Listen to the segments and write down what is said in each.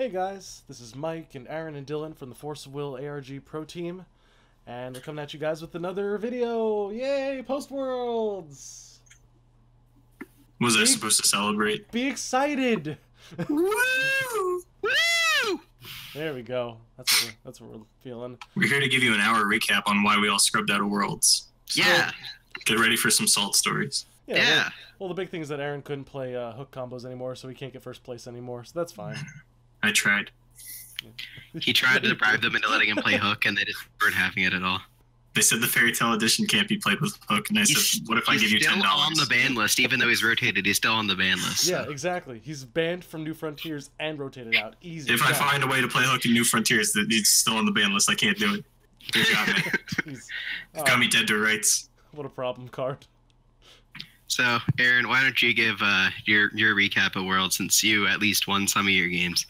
Hey guys, this is Mike and Aaron and Dylan from the Force of Will ARG Pro Team, and we're coming at you guys with another video! Yay, Post Worlds! Was I supposed to celebrate? Be excited! Woo! Woo! There we go. That's what we're feeling. We're here to give you an hour recap on why we all scrubbed out of Worlds. So Yeah. get ready for some salt stories. Yeah. Well, the big thing is that Aaron couldn't play hook combos anymore, so he can't get first place anymore, so that's fine. I tried. He tried to bribe them into letting him play Hook, and they just weren't having it at all. They said the Fairy Tale edition can't be played with Hook, and I said, what if I give you $10? He's still on the ban list, even though he's rotated. He's still on the ban list. Yeah, exactly. He's banned from New Frontiers and rotated out. Easy. If I find a way to play Hook in New Frontiers, it's still on the ban list. I can't do it. They got me. Got me dead to rights. What a problem card. So, Aaron, why don't you give your recap of World, since you at least won some of your games?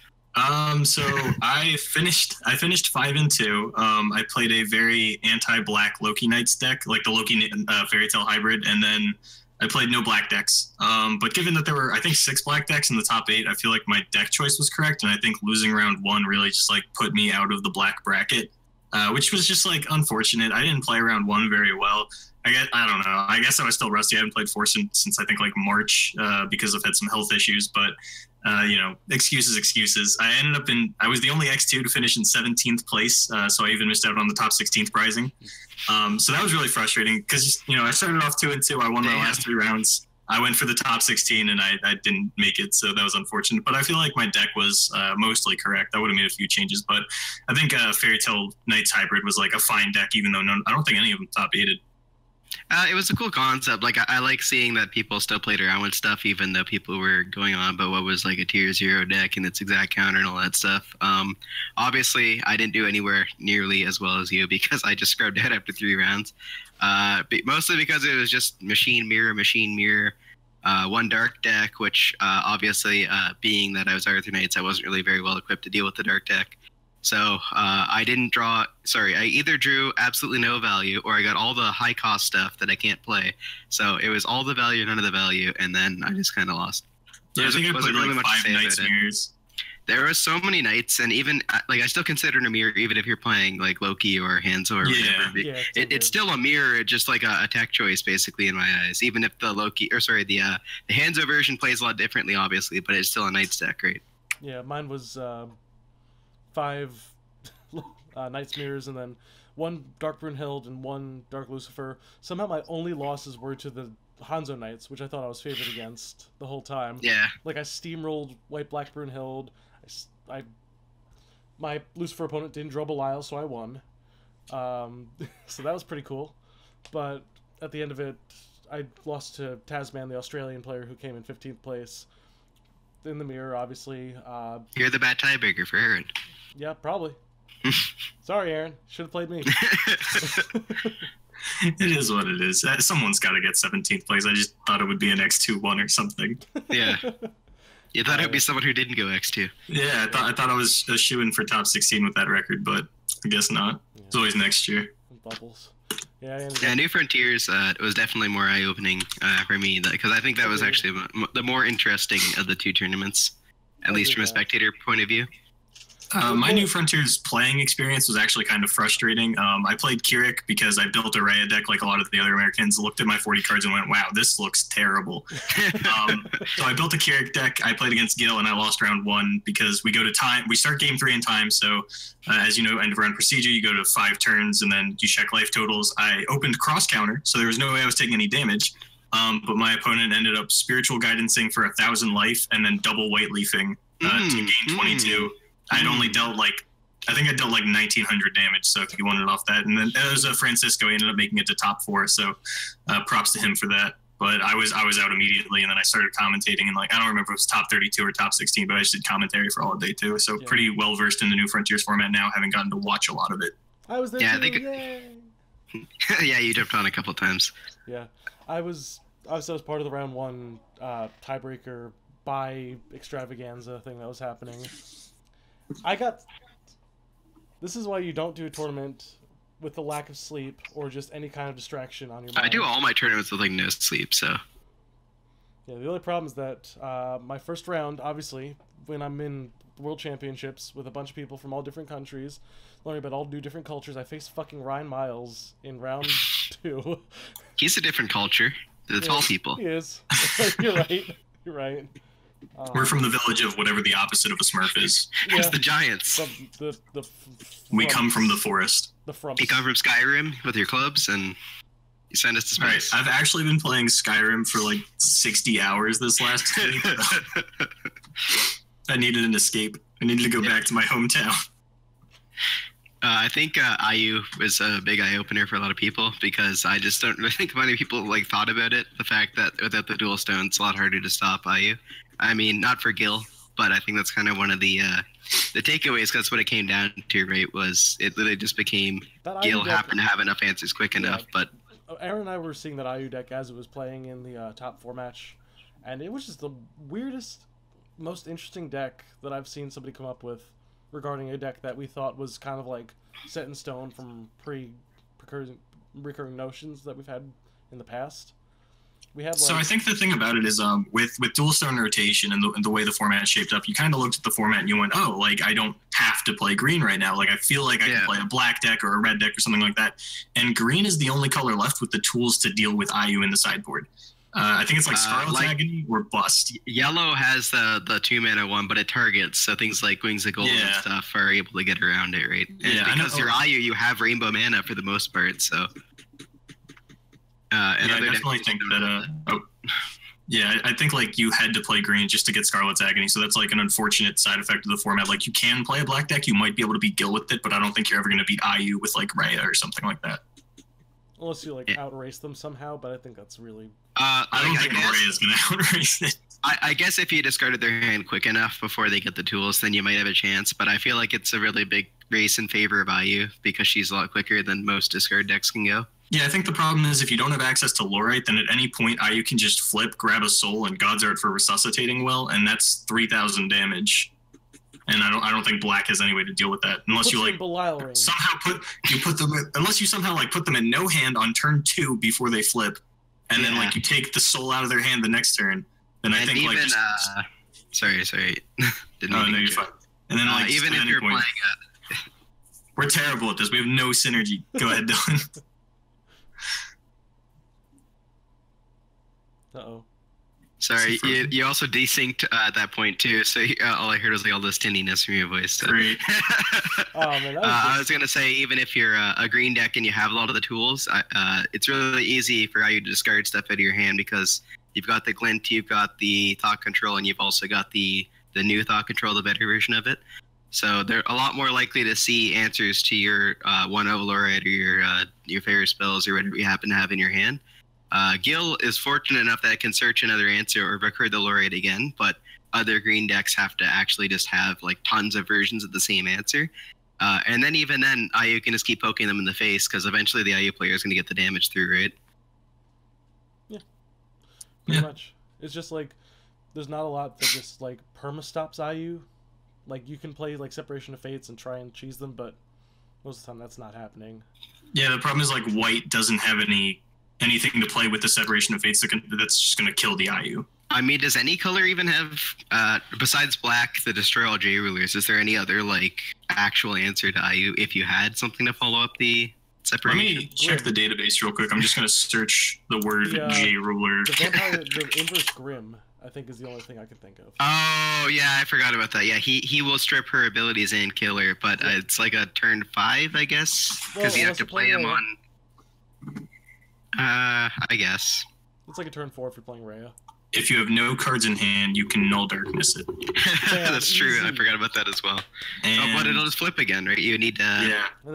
So I finished 5-2. I played a very anti-black Loki Knights deck, like the Loki Fairy Tale hybrid, and then I played no black decks. But given that there were, I think, 6 black decks in the top 8, I feel like my deck choice was correct, and I think losing round 1 really just like put me out of the black bracket, which was just like unfortunate. I didn't play round 1 very well. I don't know. I guess I was still rusty. I haven't played 4 since I think like March because I've had some health issues, but you know, excuses. I was the only X2 to finish in 17th place, so I even missed out on the top 16th prizing. So that was really frustrating because, you know, I started off 2-2. I won my last 3 rounds. I went for the top 16 and I didn't make it, so that was unfortunate. But I feel like my deck was mostly correct. I would have made a few changes, but I think Fairy Tale Knights hybrid was like a fine deck, even though I don't think any of them top 8'd. It was a cool concept. Like, I like seeing that people still played around with stuff, even though people were going on about what was like a tier 0 deck and its exact counter and all that stuff. Obviously, I didn't do anywhere nearly as well as you because I just scrubbed out after 3 rounds. Mostly because it was just machine mirror, one dark deck, which obviously, being that I was Arthur Knights, I wasn't really very well equipped to deal with the dark deck. So I either drew absolutely no value, or I got all the high cost stuff that I can't play. So it was all the value, none of the value, and then I just kind of lost. Yeah, I think I played like 5 Knights mirrors. There were so many Knights, and even like I still consider it a mirror, even if you're playing like Loki or Hanzo or whatever. Yeah, it's still a mirror, just like a tech choice, basically, in my eyes. Even if the the Hanzo version plays a lot differently, obviously, but it's still a Knights deck, right? Yeah, mine was 5 Knights Mirrors and then 1 Dark Brunhild and 1 Dark Lucifer. Somehow my only losses were to the Hanzo Knights, which I thought I was favored against the whole time. Yeah. Like, I steamrolled White-Black Brunhild. My Lucifer opponent didn't draw Belial, so I won. So that was pretty cool. But at the end of it, I lost to Tasman, the Australian player who came in 15th place. In the mirror, obviously. You're the bad tiebreaker for Aaron. Yeah, probably. Sorry, Aaron. Should have played me. It is what it is. Someone's got to get 17th place. I just thought it would be an X2-1 or something. Yeah. You thought it would be someone who didn't go X2. Yeah, I thought I was a shoo-in for top 16 with that record, but I guess not. Yeah. It's always next year. Bubbles. Yeah, New Frontiers was definitely more eye-opening for me, because I think that was actually the more interesting of the 2 tournaments, at least from a spectator point of view. My New Frontiers playing experience was actually kind of frustrating. I played Kirik because I built a Rhea deck like a lot of the other Americans, looked at my 40 cards and went, wow, this looks terrible. So I built a Kirik deck. I played against Gil and I lost round 1 because we go to time. We start game 3 in time. So as you know, end of round procedure, you go to 5 turns and then you check life totals. I opened cross counter, so there was no way I was taking any damage. But my opponent ended up spiritual guidancing for 1,000 life and then double white leafing to gain 22. I'd only dealt I think I dealt like 1,900 damage, so if you wanted off that. And then there was a Francisco, he ended up making it to top 4, so props to him for that. But I was out immediately, and then I started commentating, and like I don't remember if it was top 32 or top 16, but I just did commentary for all of day too. So pretty well versed in the New Frontiers format now, having gotten to watch a lot of it. I was there too, yay! Yeah, you jumped on a couple times. Yeah, I was part of the round 1 tiebreaker by extravaganza thing that was happening. This is why you don't do a tournament with the lack of sleep or just any kind of distraction on your mind. I do all my tournaments with like no sleep, so. Yeah, the only problem is that my first round, obviously, when I'm in World Championships with a bunch of people from all different countries, learning about all new different cultures. I faced fucking Ryan Miles in round 2. He's a different culture. The tall people. He is. You're right. You're right. We're from the village of whatever the opposite of a Smurf is. It's the giants. We come from the forest. The frumps. You come from Skyrim with your clubs, and you send us to space. Right. I've actually been playing Skyrim for like 60 hours this last week. I needed an escape. I needed to go back to my hometown. I think IU was a big eye-opener for a lot of people because I just don't really think many people like thought about it. The fact that without the dual stone, it's a lot harder to stop IU. I mean, not for Gil, but I think that's kind of one of the takeaways. Cause that's what it came down to, right? Was it literally just became Gil happened to have enough answers quick enough, but Aaron and I were seeing that IU deck as it was playing in the top 4 match, and it was just the weirdest, most interesting deck that I've seen somebody come up with regarding a deck that we thought was kind of like set in stone from recurring notions that we've had in the past. We had so I think the thing about it is with dual stone rotation and the way the format is shaped up, you kind of looked at the format and you went, oh, like I don't have to play green right now. Like I feel like I can play a black deck or a red deck or something like that. And green is the only color left with the tools to deal with IU in the sideboard. I think it's like Scarlet's Agony or Bust. Yellow has the 2-mana one, but it targets, so things like Wings of Gold and stuff are able to get around it, right? And because you're IU, you have rainbow mana for the most part, so. I definitely think that. I think like you had to play green just to get Scarlet's Agony, so that's like an unfortunate side effect of the format. Like you can play a black deck, you might be able to beat Gil with it, but I don't think you're ever going to beat IU with like Rhea or something like that. Unless you like outrace them somehow, but I think that's really. I don't think Rhea is going to outrace it. I guess if you discarded their hand quick enough before they get the tools, then you might have a chance. But I feel like it's a really big race in favor of IU because she's a lot quicker than most discard decks can go. Yeah, I think the problem is if you don't have access to Lorite, then at any point IU can just flip, grab a soul, and God's Art for Resuscitating Will, and that's 3,000 damage. And I don't think Black has any way to deal with that unless you like somehow put them unless you somehow like put them in no hand on turn 2 before they flip, and then like you take the soul out of their hand the next turn. Then I think even, like sorry, no, you're fine. And then like even if you're playing, we're terrible at this. We have no synergy. Go ahead, Dylan. Uh-oh. Sorry, you also desynced at that point too, so all I heard was like all this tinniness from your voice. So. Great. Oh, man, I was gonna say, even if you're a green deck and you have a lot of the tools, it's really easy for you to discard stuff out of your hand because you've got the glint, you've got the thought control, and you've also got the new thought control, the better version of it. So they're a lot more likely to see answers to your 1/0 Lorite or your favorite spells or whatever you happen to have in your hand. Gil is fortunate enough that it can search another answer or record the Lorite again, but other green decks have to actually just have like tons of versions of the same answer. And then even then, IU can just keep poking them in the face because eventually the IU player is going to get the damage through, right? Yeah. Pretty much. It's just like, there's not a lot that just like perma-stops IU. Like, you can play like Separation of Fates and try and cheese them, but most of the time that's not happening. Yeah, the problem is like white doesn't have anything to play with the Separation of Fates that's just going to kill the IU. I mean, does any color even have, besides black, the Destroy All J-Rulers, is there any other, like, actual answer to IU if you had something to follow up the Separation? Let me check the database real quick. I'm just going to search the word J-Ruler. The inverse Grim, I think, is the only thing I can think of. Oh, yeah, I forgot about that. Yeah, he will strip her abilities and kill her, but it's like a turn 5, I guess, because you have to play him on... I guess. It's like a turn 4 if you're playing Rhea. If you have no cards in hand, you can Null Darkness it. That's true. I forgot about that as well. But it'll just flip again, right? You need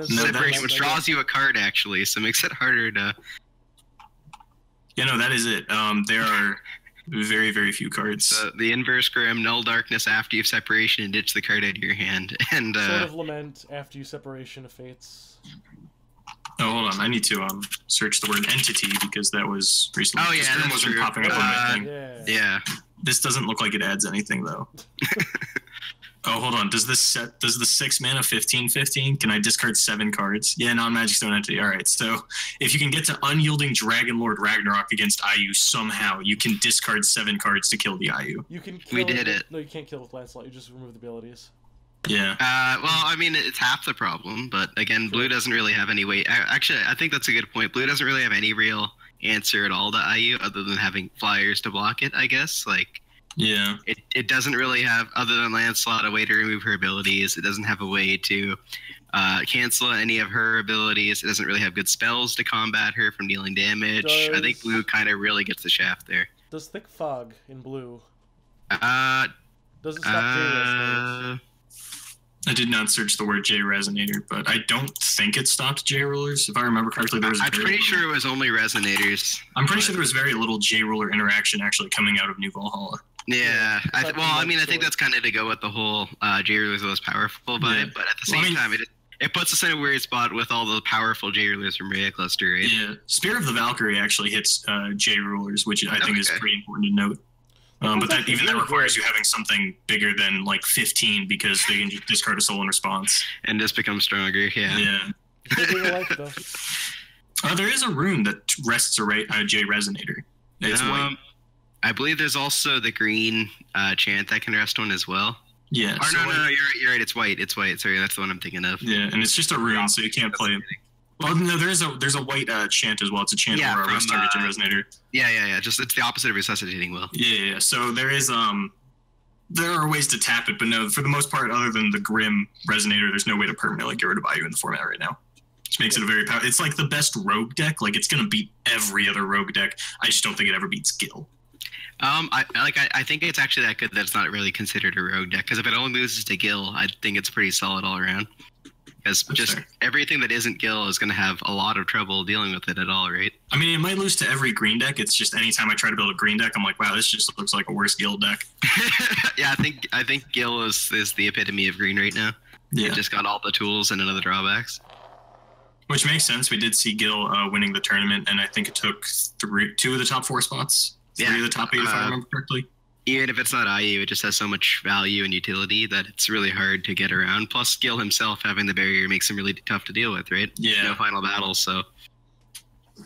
Separation, which draws you a card, actually, so it makes it harder to... Yeah, no, that is it. There are very, very few cards. The Inverse Grim, Null Darkness after you have Separation and ditch the card out of your hand. And Sword of Lament after you Separation of Fates. Oh, hold on. I need to search the word entity because that was recently. Oh, yeah, that wasn't true. popping up on my thing. Yeah. This doesn't look like it adds anything, though. Oh, hold on. Does the 6 mana 15/15? Can I discard 7 cards? Yeah, non-magic stone entity. All right. So if you can get to Unyielding Dragon Lord Ragnarok against IU somehow, you can discard 7 cards to kill the IU. You can kill We did it. No, you can't kill with Lancelot. You just remove the abilities. Yeah. Well, I mean, it's half the problem, but again, blue doesn't really have any weight. Actually, I think that's a good point. Blue doesn't really have any real answer at all to IU other than having flyers to block it, I guess. Like, Yeah. it doesn't really have, other than Lancelot, a way to remove her abilities. It doesn't have a way to cancel any of her abilities. It doesn't really have good spells to combat her from dealing damage. I think blue kind of really gets the shaft there. Does Thick Fog in blue... Uh, does it stop J resonators? I did not search the word J Resonator, but I don't think it stopped J Rulers. If I remember correctly, there was. I'm pretty sure it was only Resonators. I'm pretty sure there was very little J Ruler interaction actually coming out of New Valhalla. Yeah, I think that's kind of to go with the whole J Rulers are most powerful vibe, but at the same time, it puts us in a weird spot with all the powerful J Rulers from Rhea Cluster, right? Yeah, Spear of the Valkyrie actually hits J Rulers, which I think is pretty important to note. But that requires you having something bigger than like 15 because they can just discard a soul in response and just become stronger. Yeah. Yeah. There is a rune that rests a J Resonator. It's white. I believe there's also the green chant that can rest one as well. Yeah. Oh, no, you're right. It's white. It's white. Sorry, that's the one I'm thinking of. Yeah, and it's just a rune, so you can't play it. Well, no, there's a white chant as well. It's a chant where a rest target resonator. Yeah. Just it's the opposite of resuscitating will. Yeah. So there are ways to tap it, but no, for the most part, other than the Grim resonator, there's no way to permanently get rid of IU in the format right now. Which makes it a very powerful. It's like the best rogue deck. Like it's gonna beat every other rogue deck. I just don't think it ever beats Gil. I think it's actually that good that it's not really considered a rogue deck. Because if it only loses to Gil, I think it's pretty solid all around. Because just everything that isn't Gil is going to have a lot of trouble dealing with it at all, right? I mean, it might lose to every green deck. It's just anytime I try to build a green deck, I'm like, wow, this just looks like a worse Gil deck. Yeah, I think Gil is the epitome of green right now. Yeah, it just got all the tools and none of the drawbacks. Which makes sense. We did see Gil winning the tournament, and I think it took 2 of the top 4 spots. 3 of the top 8, if I remember correctly. Even if it's not IU, it just has so much value and utility that it's really hard to get around. Plus, Gil himself having the barrier makes him really tough to deal with, right? Yeah. No final battle, so. The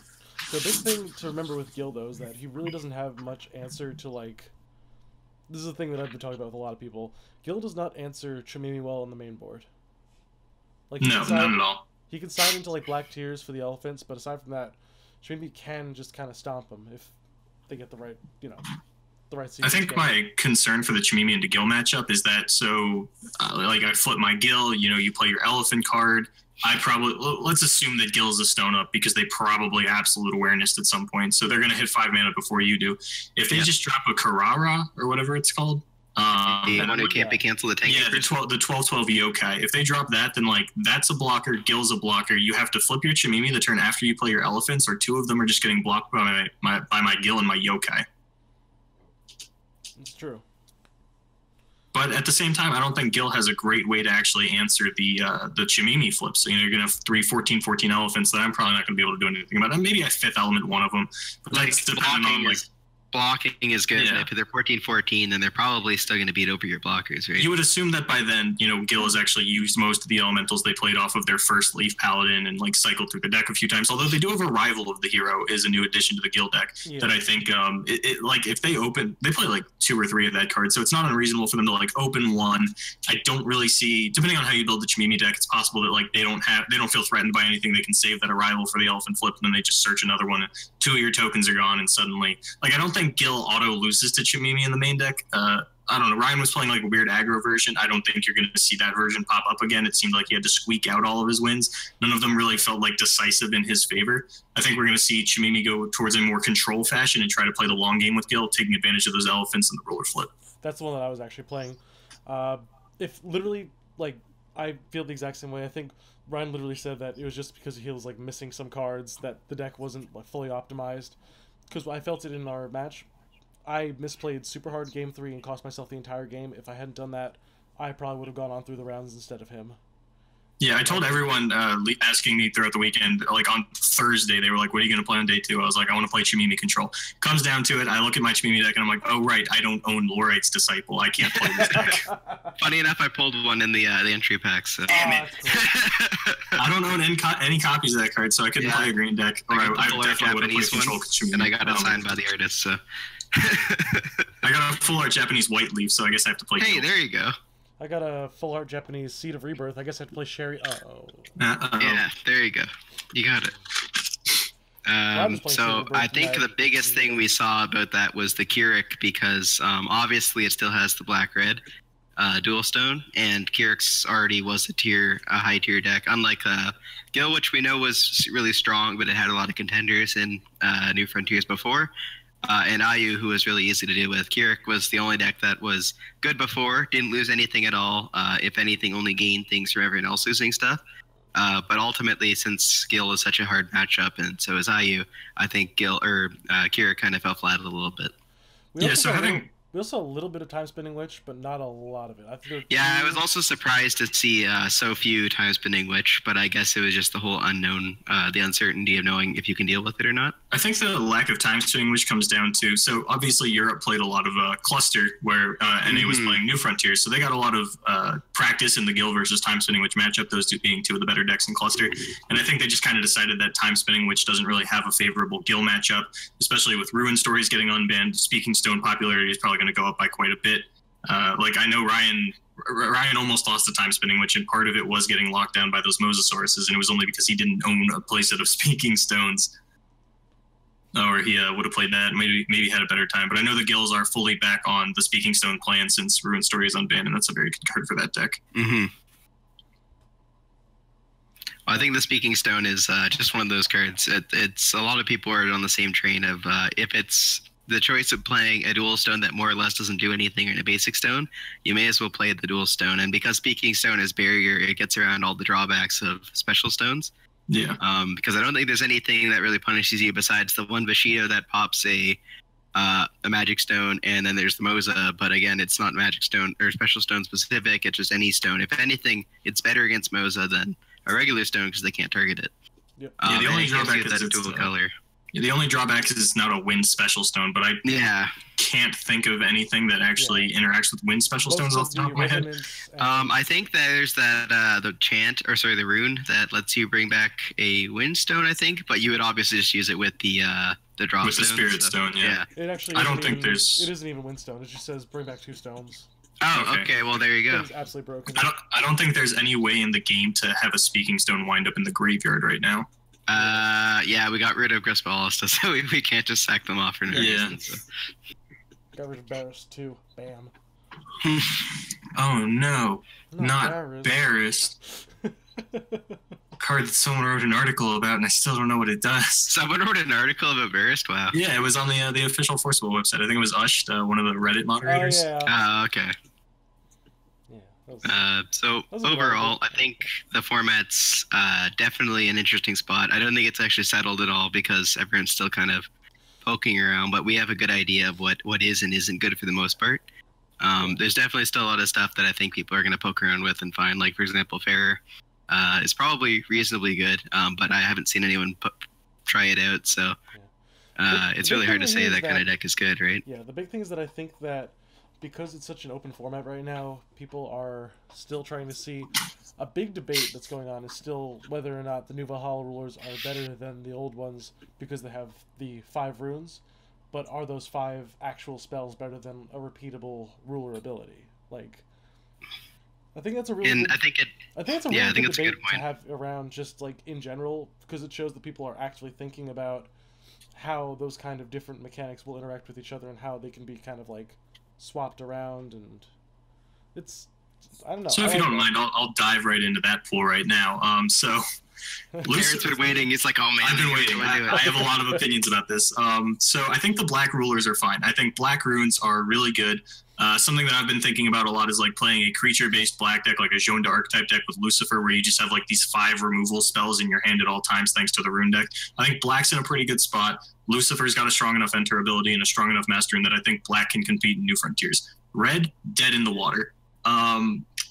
big thing to remember with Gil, though, is that he really doesn't have much answer to, like... This is the thing that I've been talking about with a lot of people. Gil does not answer Chimimi well on the main board. Like, no, not at all. He can side into, like, Black Tears for the elephants, but aside from that, Chimimi can just kind of stomp him if they get the right, the right sequence. I think my concern for the Chimimi and Gil matchup is that I flip my Gil, you play your elephant card. Let's assume that Gil is a stone up because they probably absolute awareness at some point, so they're going to hit 5 mana before you do. If they just drop a Karara or whatever it's called, the one who can't be canceled, the 12/12 yokai. If they drop that, then that's a blocker. Gil's a blocker. You have to flip your Chimimi the turn after you play your elephants, or 2 of them are just getting blocked by my Gil and my yokai. It's true. But at the same time, I don't think Gil has a great way to actually answer the Chimimi flips. So, you're going to have 3 14/14 elephants that I'm probably not going to be able to do anything about. Maybe I 5th element one of them, but that's depending on blocking is good. If they're 14/14, then they're probably still going to beat over your blockers, right? You would assume that by then, Gil has actually used most of the elementals they played off of their first Leaf Paladin and cycled through the deck a few times. Although they do have a rival of the hero is a new addition to the Gil deck that I think if they play 2 or 3 of that card, so it's not unreasonable for them to open one. I don't really see, depending on how you build the Chimimi deck, it's possible that they don't feel threatened by anything. They can save that arrival for the elephant flip, and then they just search another one. And 2 of your tokens are gone, and suddenly I don't think Gil auto loses to Chimimi in the main deck. I don't know. Ryan was playing a weird aggro version. I don't think you're going to see that version pop up again. It seemed like he had to squeak out all of his wins. None of them really felt decisive in his favor. I think we're going to see Chimimi go towards a more control fashion and try to play the long game with Gil, taking advantage of those elephants and the roller flip. That's the one that I was actually playing. If literally, I feel the exact same way. I think Ryan literally said that it was just because he was missing some cards that the deck wasn't fully optimized. Because I felt it in our match. I misplayed super hard game 3 and cost myself the entire game. If I hadn't done that, I probably would have gone on through the rounds instead of him. Yeah, I told everyone asking me throughout the weekend, like on Thursday, they were like, what are you going to play on day 2? I was like, I want to play Chimimi Control. Comes down to it, I look at my Chimimi deck and I'm like, oh, right, I don't own Lorite's Disciple. I can't play this deck. Funny enough, I pulled one in the entry pack. So. Damn it. Cool. I don't own any copies of that card, so I couldn't play a green deck. Or I definitely would have played Control Chimimi. And I got it signed by the artist, so. I got a full art Japanese White Leaf, so I guess I have to play. Hey, there you go. I got a full art Japanese Seed of Rebirth. I guess I have to play Sherry. Yeah, there you go. You got it. So I think the biggest thing we saw about that was the Keurig, because obviously it still has the black-red dual stone, and Keurig's already was a high tier deck. Unlike Gil, which we know was really strong, but it had a lot of contenders in New Frontiers before. And Ayu, who was really easy to deal with. Keurig was the only deck that was good before, didn't lose anything at all. If anything, only gained things from everyone else losing stuff. But ultimately, since Gil is such a hard matchup, and so is Ayu, I think Keurig kind of fell flat a little bit. We also had a little bit of time spinning witch, but not a lot of it. I was also surprised to see so few time spinning witch, but I guess it was just the whole unknown, the uncertainty of knowing if you can deal with it or not. I think the lack of time spinning witch comes down to, so obviously Europe played a lot of cluster where NA was playing New Frontiers, so they got a lot of practice in the Gil versus time spinning witch matchup, those two being two of the better decks in cluster. And I think they just kind of decided that time spinning witch doesn't really have a favorable Gil matchup, especially with Ruin Stories getting unbanned. Speaking Stone popularity is probably going to go up by quite a bit. Like I know Ryan almost lost the time spinning witch, and part of it was getting locked down by those Mosasauruses, and it was only because he didn't own a playset of Speaking Stones. Or he would have played that, maybe had a better time. But I know the Gills are fully back on the Speaking Stone clan since Ruin Story is unbanned, and that's a very good card for that deck. Mm-hmm. I think the Speaking Stone is just one of those cards. It's a lot of people are on the same train of if it's the choice of playing a dual stone that more or less doesn't do anything in a basic stone, you may as well play the dual stone. And because Speaking Stone is barrier, it gets around all the drawbacks of special stones. Yeah. Because I don't think there's anything that really punishes you besides the one Bushido that pops a magic stone, and then there's the Moza. But again, it's not magic stone or special stone specific. It's just any stone. If anything, it's better against Moza than a regular stone because they can't target it. Yep. The only drawback is that dual color. The only drawback is it's not a wind special stone, but I can't think of anything that actually interacts with wind special stones off the top of my head. I think there's that the rune that lets you bring back a wind stone, I think, but you would obviously just use it with the drop with stones, the spirit stone. Yeah. It actually I don't think there's. It isn't even wind stone. It just says bring back 2 stones. Oh, okay. Well, there you go. It's absolutely broken. I don't think there's any way in the game to have a Speaking Stone wind up in the graveyard right now. Yeah, we got rid of Grispallista, so we can't just sack them off for no reason. So. Got rid of Barris too. Bam. Oh no, not Barris. Card that someone wrote an article about, and I still don't know what it does. Someone wrote an article about Barris? Wow. Yeah, it was on the official Forcible website. I think it was Ushed, one of the Reddit moderators. Oh, yeah. Oh, okay. So overall, I think the format's definitely an interesting spot. I don't think it's actually settled at all because everyone's still kind of poking around, but we have a good idea of what is and isn't good for the most part. There's definitely still a lot of stuff that I think people are going to poke around with and find. Like, for example, Fair is probably reasonably good, but I haven't seen anyone try it out, so it's really hard to say that kind of deck is good, right? Yeah, the big thing is that I think that because it's such an open format right now, people are still trying to see. A big debate that's going on is still whether or not the new Valhalla rulers are better than the old ones because they have the 5 runes, but are those 5 actual spells better than a repeatable ruler ability? Like, I think that's a really I think it's a good point to have around just like in general, because it shows that people are actually thinking about how those kind of different mechanics will interact with each other and how they can be kind of like swapped around, and it's, I don't know. So if you don't mind, I'll dive right into that pool right now. So Garrett's been waiting. It's like, oh man, I've been waiting. I have a lot of opinions about this. So I think the black rulers are fine. I think black runes are really good. Something that I've been thinking about a lot is like playing a creature-based black deck, like a Jeanne d'Archetype deck with Lucifer, where you just have like these 5 removal spells in your hand at all times thanks to the rune deck. I think black's in a pretty good spot. Lucifer's got a strong enough enter ability and a strong enough master rune that I think black can compete in New Frontiers. Red, dead in the water.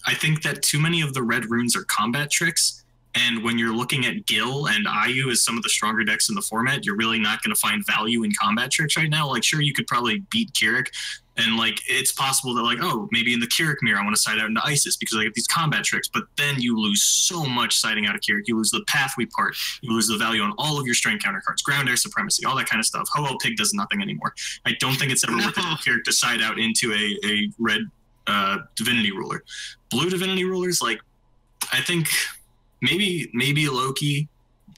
I think that too many of the red runes are combat tricks. And when you're looking at Gil and Ayu as some of the stronger decks in the format, you're really not going to find value in combat tricks right now. Like, sure, you could probably beat Kirik, and like it's possible that like, oh, maybe in the Kirik mirror I want to side out into Isis because I get these combat tricks. But then you lose so much siding out of Kirik. You lose the pathway part. You lose the value on all of your strength counter cards, ground air supremacy, all that kind of stuff. Ho-Oh Pig does nothing anymore. I don't think it's ever worth it for Kirik to side out into a red Divinity Ruler. Blue Divinity Rulers, like, I think maybe Loki.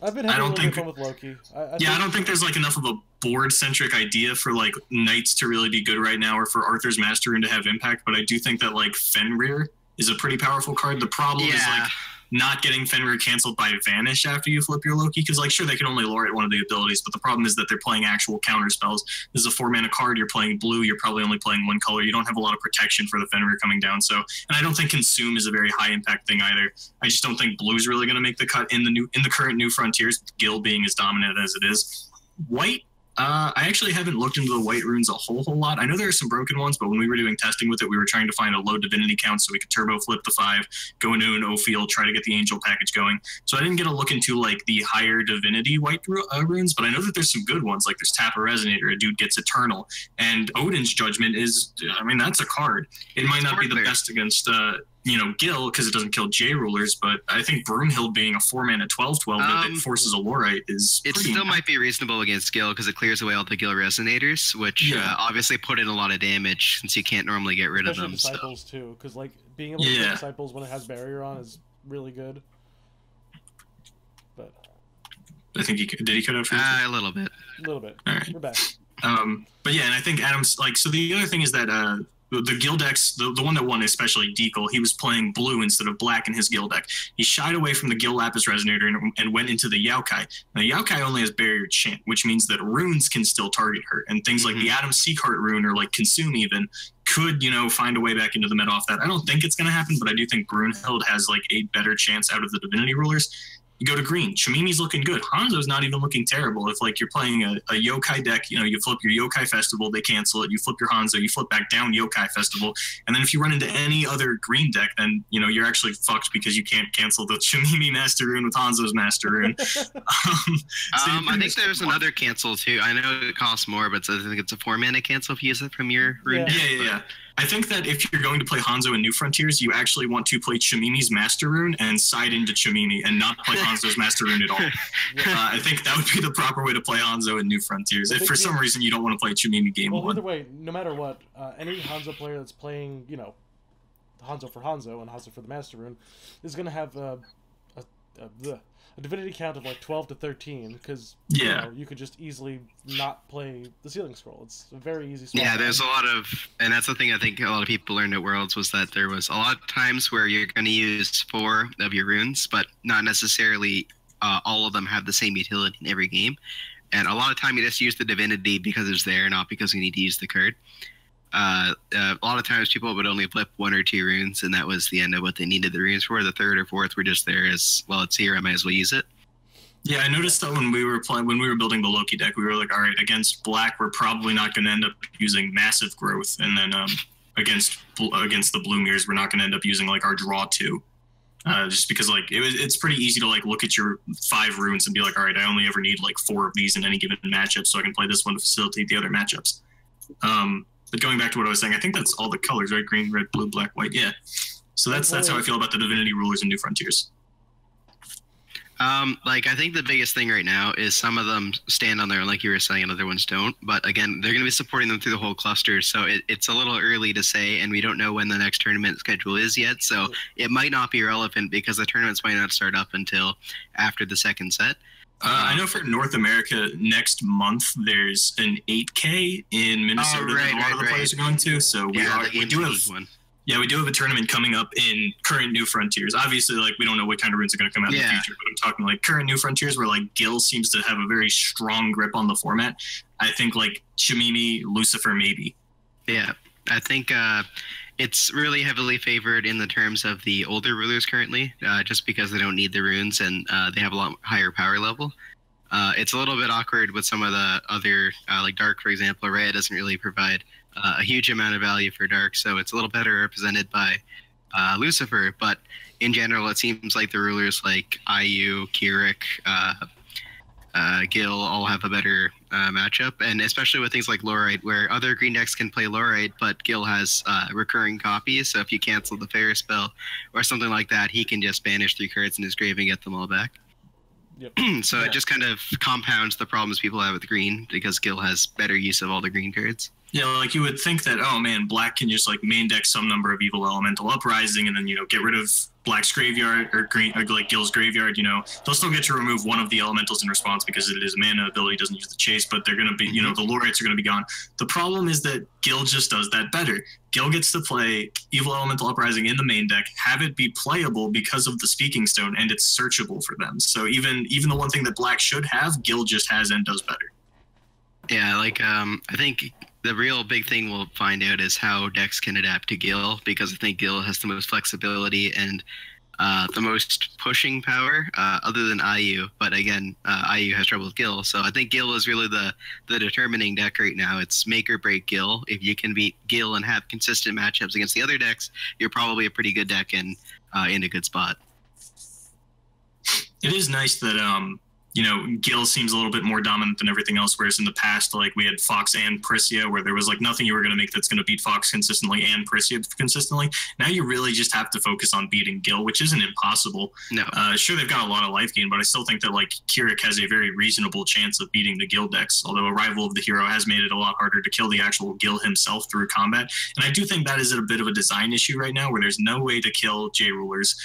I've been having a little bit fun with Loki. I don't think there's like enough of a board-centric idea for like Knights to really be good right now, or for Arthur's Master Rune to have impact. But I do think that like Fenrir is a pretty powerful card. The problem is like not getting Fenrir canceled by Vanish after you flip your Loki, because like sure they can only lure at one of the abilities, but the problem is that they're playing actual counter spells. This is a 4-mana card. You're playing blue. You're probably only playing one color. You don't have a lot of protection for the Fenrir coming down. So, and I don't think Consume is a very high impact thing either. I just don't think blue's really going to make the cut in the current New Frontiers, with Gil being as dominant as it is. White. I actually haven't looked into the white runes a whole lot. I know there are some broken ones, but when we were doing testing with it, we were trying to find a low divinity count so we could turbo flip the 5, go into an O field, try to get the angel package going. So I didn't get a look into like the higher divinity white runes, but I know that there's some good ones. Like there's Tap a Resonator, a dude gets Eternal, and Odin's Judgment is, I mean, that's a card. It might not be the best against Gil, because it doesn't kill J rulers, but I think Broomhild being a 4-mana 12/12 that forces a Lorite is it still might be reasonable against Gil because it clears away all the Gil Resonators, which obviously put in a lot of damage since you can't normally get rid of them. Disciples too, because like being able to kill Disciples when it has barrier on is really good. But I think did he cut out for a little bit. A little bit. All right. We're back. But yeah, and I think Adam's like, so the other thing is that the Gil decks, the one that won, especially Deagle, he was playing blue instead of black in his Gil deck. He shied away from the Gil Lapis Resonator and went into the Yaokai. Now, Yaokai only has Barrier Chant, which means that runes can still target her. And things like the Adam Seaheart rune or like Consume even could, find a way back into the meta off that. I don't think it's going to happen, but I do think Brunhild has like a better chance out of the Divinity Rulers. You go to green. Shamimi's looking good. Hanzo's not even looking terrible. If like you're playing a Yokai deck, you flip your Yokai Festival, they cancel it. You flip your Hanzo, you flip back down Yokai Festival, and then if you run into any other green deck, then you're actually fucked because you can't cancel the Shamimi Master Rune with Hanzo's Master Rune. I think there's another cancel too. I know it costs more, but I think it's a 4-mana cancel if you use it from your rune deck. Yeah. I think that if you're going to play Hanzo in New Frontiers, you actually want to play Shamimi's Master Rune and side into Shamimi and not play Hanzo's Master Rune at all. I think that would be the proper way to play Hanzo in New Frontiers. If for some reason you don't want to play Shamimi game one. Either way, no matter what, any Hanzo player that's playing, Hanzo for Hanzo and Hanzo for the Master Rune is going to have a divinity count of like 12 to 13 because you could just easily not play the Sealing Scroll. It's a very easy swap. Yeah, there's a lot of, and that's the thing I think a lot of people learned at Worlds was that there was a lot of times where you're going to use 4 of your runes, but not necessarily all of them have the same utility in every game. And a lot of time you just use the divinity because it's there, not because you need to use the card. A lot of times people would only flip 1 or 2 runes, and that was the end of what they needed the runes for. The 3rd or 4th were just there as, well, it's here, I might as well use it. Yeah, I noticed that when we were building the Loki deck, we were like, all right, against black, we're probably not going to end up using massive growth, and then against the blue mirrors, we're not going to end up using like our draw 2. Just because like it's pretty easy to like look at your 5 runes and be like, all right, I only ever need like 4 of these in any given matchup, so I can play this one to facilitate the other matchups. But going back to what I was saying, I think that's all the colors, right? Green, red, blue, black, white. Yeah. So that's how I feel about the Divinity Rulers in New Frontiers. I think the biggest thing right now is some of them stand on their own, like you were saying, and other ones don't. But again, they're going to be supporting them through the whole cluster, so it's a little early to say, and we don't know when the next tournament schedule is yet. So it might not be relevant because the tournaments might not start up until after the second set. I know for North America, next month there's an 8K in Minnesota that a lot of the players are going to. So we do have a tournament coming up in current New Frontiers. Obviously, like we don't know what kind of runes are going to come out in the future, but I'm talking like current New Frontiers where like Gil seems to have a very strong grip on the format. I think like Shamimi, Lucifer, maybe. Yeah, I think it's really heavily favored in the terms of the older rulers currently, just because they don't need the runes and they have a lot higher power level. It's a little bit awkward with some of the other, like Dark, for example. Red doesn't really provide a huge amount of value for Dark, so it's a little better represented by Lucifer. But in general, it seems like the rulers like IU, Kirik, Gil all have a better matchup, and especially with things like Lorite, where other green decks can play Lorite, but Gil has recurring copies, so if you cancel the Fair spell or something like that, he can just banish 3 cards in his grave and get them all back. Yep. So it just kind of compounds the problems people have with green, because Gil has better use of all the green cards. Yeah, like you would think that, oh man, black can just like main deck some number of evil elemental uprising and then, you know, get rid of black's graveyard or green, or like Gil's graveyard, you know. They'll still get to remove one of the elementals in response because it is a mana ability, doesn't use the chase, but they're going to be, you know, the Lorites are going to be gone. The problem is that Gil just does that better. Gil gets to play evil elemental uprising in the main deck, have it be playable because of the Speaking Stone, and it's searchable for them. So even the one thing that black should have, Gil just has and does better. Yeah, like I think the real big thing we'll find out is how decks can adapt to Gil, because I think Gil has the most flexibility and the most pushing power, other than IU. But again, IU has trouble with Gil, so I think Gil is really the determining deck right now. It's make or break Gil. If you can beat Gil and have consistent matchups against the other decks, you're probably a pretty good deck and in a good spot. It is nice that you know, Gil seems a little bit more dominant than everything else, whereas in the past, like, we had Fox and Prisia, where there was, like, nothing you were going to make that's going to beat Fox consistently and Prisia consistently. Now you really just have to focus on beating Gil, which isn't impossible. No. Sure, they've got a lot of life gain, but I still think that, like, Kirik has a very reasonable chance of beating the Gil decks, although Arrival of the Hero has made it a lot harder to kill the actual Gil himself through combat. And I do think that is a bit of a design issue right now, where there's no way to kill J-Rulers.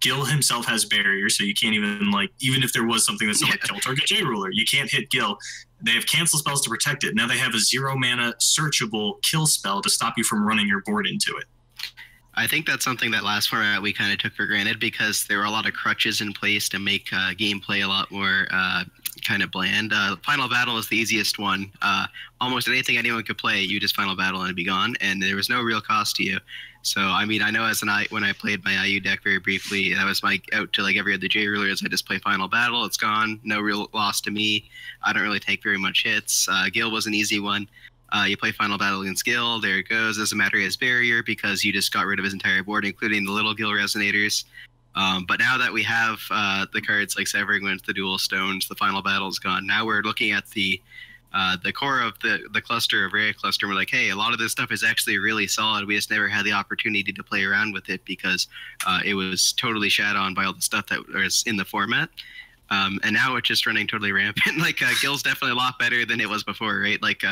Gil himself has barrier, so you can't even, like, even if there was something that's like kill target J-Ruler, you can't hit Gil. They have cancel spells to protect it. Now they have a 0 mana searchable kill spell to stop you from running your board into it. I think that's something that last format we kind of took for granted, because there were a lot of crutches in place to make gameplay a lot more kind of bland. Final Battle is the easiest one. Almost anything anyone could play, you just Final Battle and it'd be gone, and there was no real cost to you. So, I mean, I know when I played my IU deck very briefly, that was my out to like every other J-Rulers. I just play Final Battle, it's gone, no real loss to me. I don't really take very much hits. Gil was an easy one. You play Final Battle against Gil, there it goes. Doesn't matter, he has barrier because you just got rid of his entire board, including the little Gil Resonators. But now that we have the cards like Severing Winds, the Dual Stones, the Final Battle's gone. Now we're looking at the core of the cluster of Rhea cluster. And we're like, hey, a lot of this stuff is actually really solid. We just never had the opportunity to play around with it because it was totally shat on by all the stuff that was in the format. And now it's just running totally rampant. Like Gil's definitely a lot better than it was before, right? Like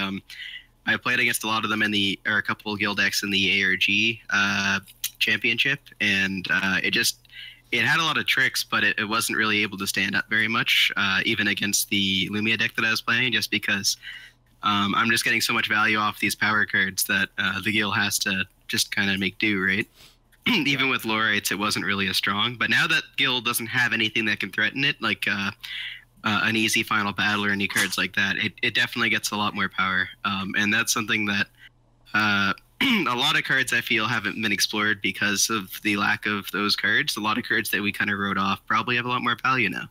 I played against a lot of them or a couple of Gil decks in the ARG championship, and it had a lot of tricks, but it wasn't really able to stand up very much, even against the Lumia deck that I was playing, just because I'm just getting so much value off these power cards that the Gil has to just kind of make do, right? Even with Lorites, it wasn't really as strong. But now that Gil doesn't have anything that can threaten it, like an easy Final Battle or any cards like that, it definitely gets a lot more power. And that's something that a lot of cards I feel haven't been explored because of the lack of those cards. A lot of cards that we kind of wrote off probably have a lot more value now.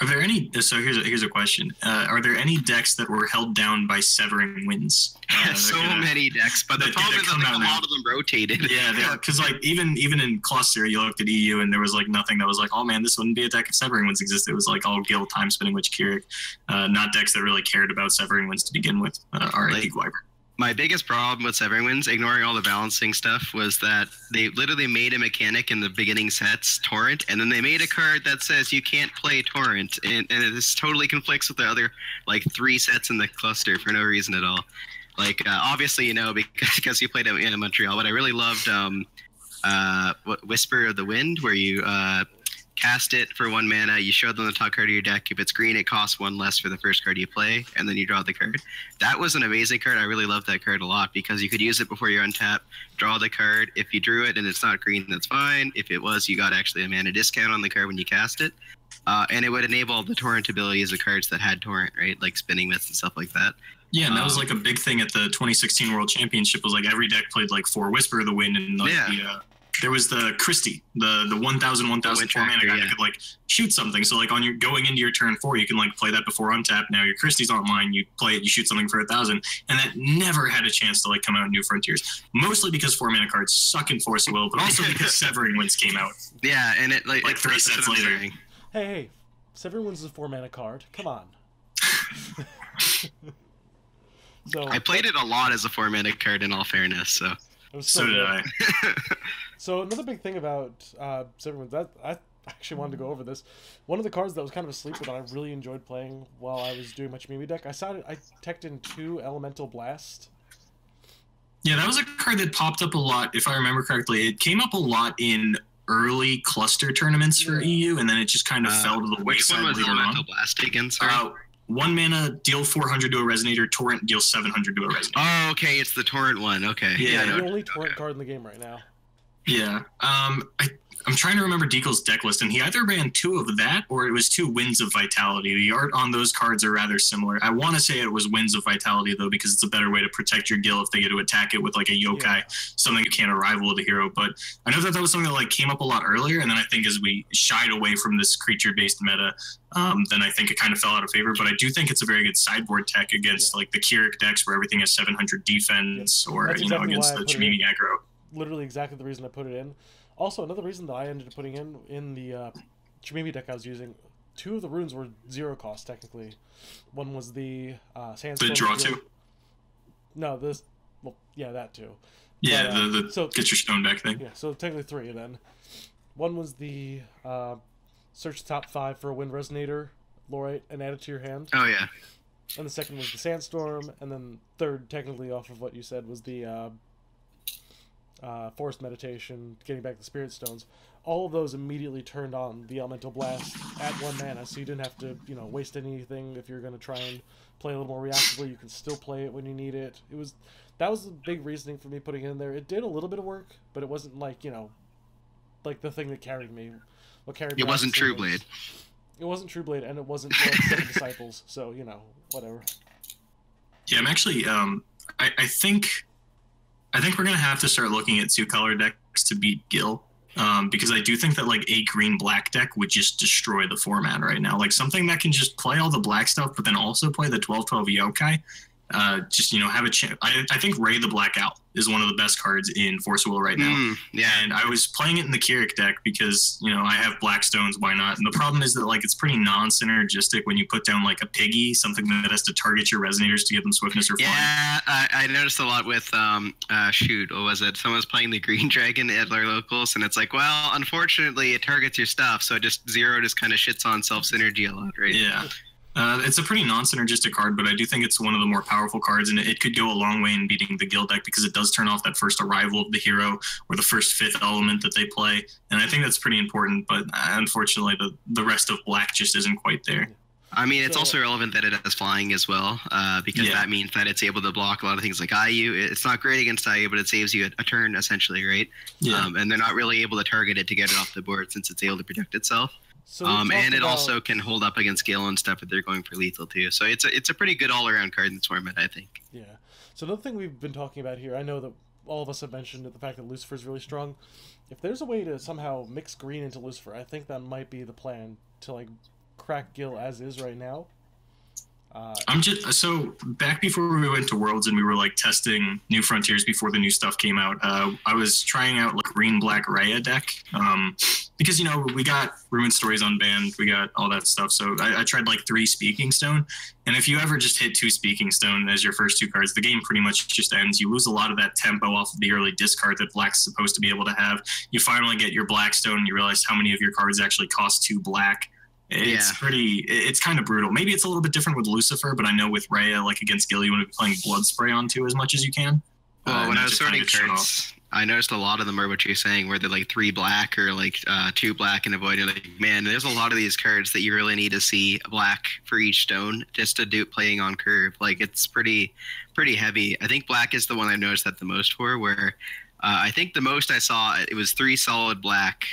Are there any? So here's a question. Are there any decks that were held down by Severing Winds? Many decks, but the problem is that like, a lot of them rotated. Yeah, because like even in Cluster, you looked at EU and there was like nothing that was like, oh man, this wouldn't be a deck if Severing Winds existed. It was like all Gil, Time Spinning Witch, Kirik, not decks that really cared about Severing Winds to begin with. R.I.P. Gwyver. My biggest problem with Severing Winds, ignoring all the balancing stuff, was that they literally made a mechanic in the beginning sets, Torrent, and then they made a card that says you can't play Torrent, and this totally conflicts with the other, like, 3 sets in the cluster for no reason at all. Like, obviously, you know, because you played it in Montreal, but I really loved Whisper of the Wind, where you cast it for 1 mana, you show them the top card of your deck. If it's green, it costs 1 less for the first card you play, and then you draw the card. That was an amazing card. I really loved that card a lot because you could use it before you untap, draw the card. If you drew it and it's not green, that's fine. If it was, you got actually a mana discount on the card when you cast it. And it would enable the Torrent abilities of cards that had Torrent, right? Like Spinning Myths and stuff like that. Yeah, and that was like a big thing at the 2016 World Championship, was like every deck played like 4 Whisper of the Wind and like there was the Christie, the 1,000 4 mana guy that could like shoot something. So like on your going into your turn 4, you can like play that before untap. Now your Christie's online, you play it, you shoot something for 1,000, and that never had a chance to like come out in New Frontiers. Mostly because 4 mana cards suck in Force of Will, but also because Severing Winds came out. Yeah, and it like 3 sets later. Hey, Severing Winds is a 4 mana card. Come on. So I played it a lot as a 4 mana card, in all fairness. So did I. So another big thing about Severing Winds, that I actually wanted to go over this. One of the cards that was kind of a sleeper that I really enjoyed playing while I was doing my Chimimi deck, I teched in 2 Elemental Blast. Yeah, that was a card that popped up a lot, if I remember correctly. It came up a lot in early cluster tournaments for EU, and then it just kind of fell to the wayside. Which one was Elemental Blast again? Sorry. 1 mana, deal 400 to a Resonator, Torrent, deal 700 to a Resonator. Oh, okay, it's the Torrent one. Okay. Yeah, the only Torrent card in the game right now. Yeah. I'm trying to remember Deagle's deck list, and he either ran 2 of that, or it was 2 Winds of Vitality. The art on those cards are rather similar. I want to say it was Winds of Vitality, though, because it's a better way to protect your Gil if they get to attack it with, like, a Yokai, something you can't arrival with a hero. But I know that was something that, like, came up a lot earlier, and then I think as we shied away from this creature-based meta, then I think it kind of fell out of favor. But I do think it's a very good sideboard tech against, like, the Keurig decks where everything has 700 defense, or, That's you know, exactly against the Chimimi aggro. Literally exactly the reason I put it in. Also, another reason that I ended up putting in the Chimimi deck I was using, 2 of the runes were 0 cost, technically. One was the Sandstorm. The draw 2? No, this... Well, yeah, that too. Yeah, but, so, get your stone back thing. Yeah, so technically 3 then. One was the search the top 5 for a Wind Resonator, Lorite, and add it to your hand. Oh, yeah. And the second was the Sandstorm, and then third, technically off of what you said, was the... Forest Meditation, getting back the Spirit Stones. All of those immediately turned on the Elemental Blast at 1 mana, so you didn't have to, you know, waste anything. If you're going to try and play a little more reactively, you can still play it when you need it. That was the big reasoning for me putting it in there. It did a little bit of work, but it wasn't like, you know, like the thing that carried me. What carried me? It wasn't True Blade. It wasn't True Blade, and it wasn't like 7 Disciples, so, you know, whatever. Yeah, I'm actually, I think we're going to have to start looking at 2-color decks to beat Gil, because I do think that like a green-black deck would just destroy the format right now. Like something that can just play all the black stuff, but then also play the 12/12 Yokai. Just, you know, have a chance. I think Ray the Black Owl is one of the best cards in Force of Will right now. Yeah. And I was playing it in the Keurig deck because, you know, I have black stones, why not? And the problem is that, like, it's pretty non-synergistic when you put down, like, a piggy, something that has to target your resonators to give them swiftness or flying. Yeah, I noticed a lot with, what was it? Someone was playing the Green Dragon at our locals, and it's like, well, unfortunately, it targets your stuff, so Zero just kind of shits on self-synergy a lot, right? Yeah. It's a pretty non-synergistic card, but I do think it's one of the more powerful cards, and it could go a long way in beating the Guild deck because it does turn off that first arrival of the hero or the first 5th element that they play, and I think that's pretty important, but unfortunately the rest of black just isn't quite there. I mean, it's also relevant that it has flying as well, because that means that it's able to block a lot of things like IU. It's not great against IU, but it saves you a turn, essentially, right? Yeah. And they're not really able to target it to get it off the board since it's able to protect itself. So and it also can hold up against Gale and stuff if they're going for lethal too. So it's a pretty good all-around card in this format, I think. Yeah. So another thing we've been talking about here, I know that all of us have mentioned the fact that Lucifer is really strong. If there's a way to somehow mix green into Lucifer, I think that might be the plan to like crack Gil as is right now. So back before we went to Worlds and we were like testing New Frontiers before the new stuff came out, I was trying out like green-black Raya deck, because, you know, we got Ruin Stories unbanned, we got all that stuff, so I tried like 3 Speaking Stone, and if you ever just hit 2 Speaking Stone as your first 2 cards, the game pretty much just ends. You lose a lot of that tempo off of the early discard that black's supposed to be able to have. You finally get your Blackstone and you realize how many of your cards actually cost 2 black. It's kind of brutal. Maybe it's a little bit different with Lucifer, but I know with Raya, like against Gil, you want to be playing Blood Spray on 2 as much as you can. Well, when I was sorting cards, I noticed a lot of them are what you're saying, where they're like 3 black or like 2 black and avoid. Like, man, there's a lot of these cards that you really need to see black for each stone just to do playing on curve. Like, it's pretty heavy. I think black is the one I've noticed that the most for, where I think the most I saw, it was 3 solid black